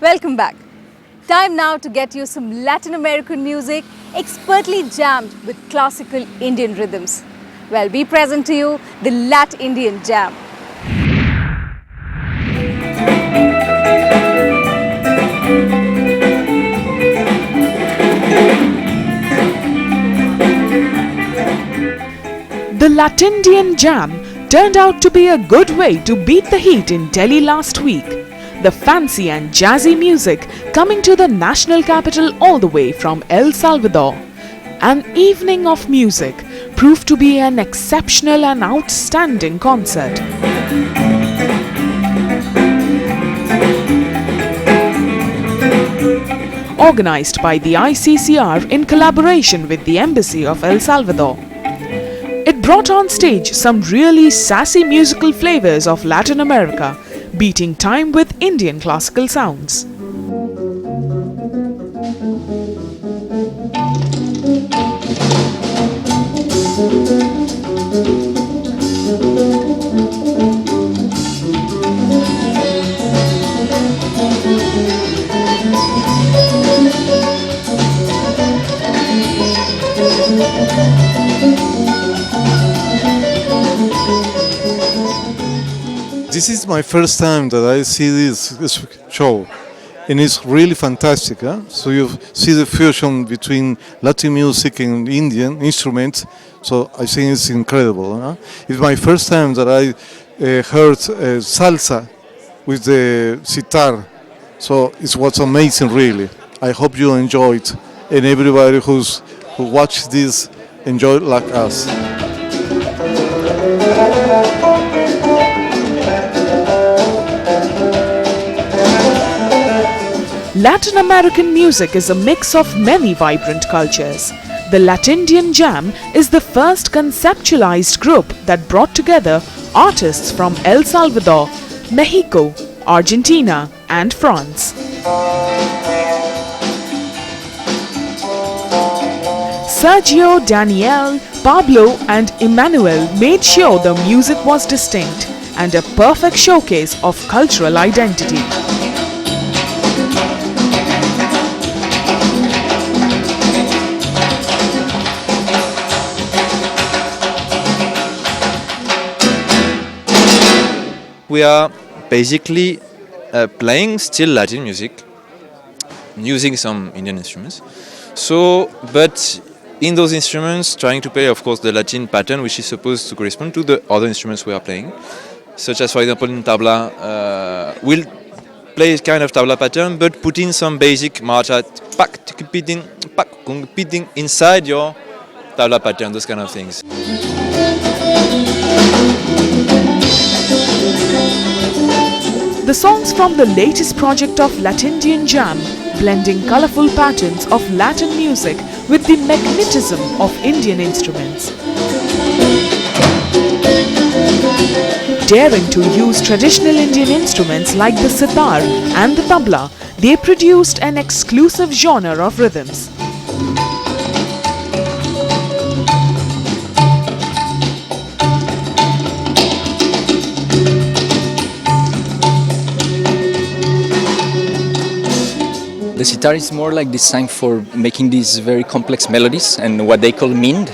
Welcome back. Time now to get you some Latin American music expertly jammed with classical Indian rhythms. Well, we present to you the Latindian Jam. The Latindian Jam turned out to be a good way to beat the heat in Delhi last week. The fancy and jazzy music coming to the national capital all the way from El Salvador. An evening of music proved to be an exceptional and outstanding concert. Organized by the ICCR in collaboration with the Embassy of El Salvador. It brought on stage some really sassy musical flavors of Latin America, beating time with Indian classical sounds. This is my first time that I see this show, and it's really fantastic. So you see the fusion between Latin music and Indian instruments, so I think it's incredible. It's my first time that I heard salsa with the sitar, so it was amazing, really. I hope you enjoyed, and everybody who watched this enjoyed like us. Latin American music is a mix of many vibrant cultures. The Latindian Jam is the first conceptualized group that brought together artists from El Salvador, Mexico, Argentina and France. Sergio Dinarte, Pablo and Emmanuel made sure the music was distinct and a perfect showcase of cultural identity. We are basically playing still Latin music, using some Indian instruments. But in those instruments, trying to play, of course, the Latin pattern, which is supposed to correspond to the other instruments we are playing, such as, for example, in tabla, we'll play a kind of tabla pattern, but put in some basic marcha, competing inside your tabla pattern, those kind of things. The songs from the latest project of Latindian Jam, blending colorful patterns of Latin music with the magnetism of Indian instruments. Daring to use traditional Indian instruments like the sitar and the tabla, they produced an exclusive genre of rhythms. The sitar is more like designed for making these very complex melodies and what they call mind,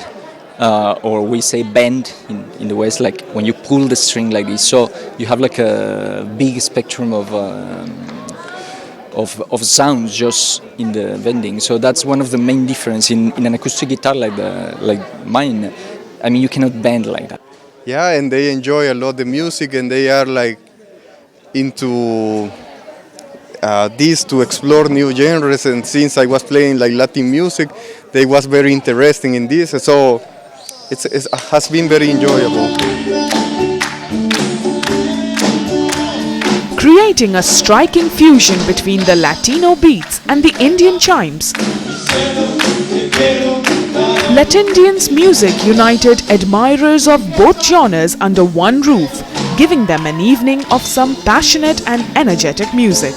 or we say bend in the West, like when you pull the string like this. So you have like a big spectrum of sounds just in the bending. So that's one of the main difference in an acoustic guitar like mine. I mean, you cannot bend like that. Yeah, and they enjoy a lot the music, and they are like into this to explore new genres. And since I was playing like Latin music, they was very interesting in this. So it has been very enjoyable. Creating a striking fusion between the Latino beats and the Indian chimes. Latindians' music united admirers of both genres under one roof, giving them an evening of some passionate and energetic music.